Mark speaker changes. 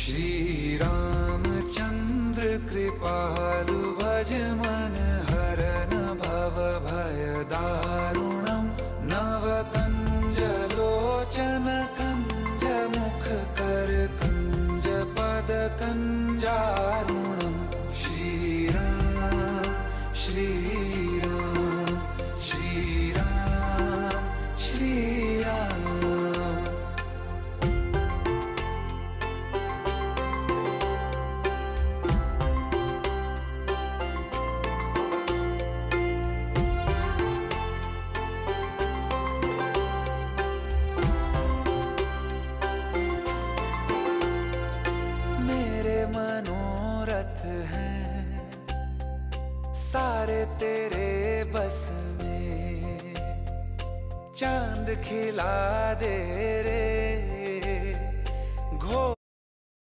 Speaker 1: श्री रामचंद्र कृपालु भज मन हरन भव भय दारुणम नव कंज लोचन कंज मुख कर कंज पद कंजारुणम श्री राम श्री राम श्री राम श्री राम। मनोरथ हैं सारे तेरे बस में, चांद खिला दे रे घो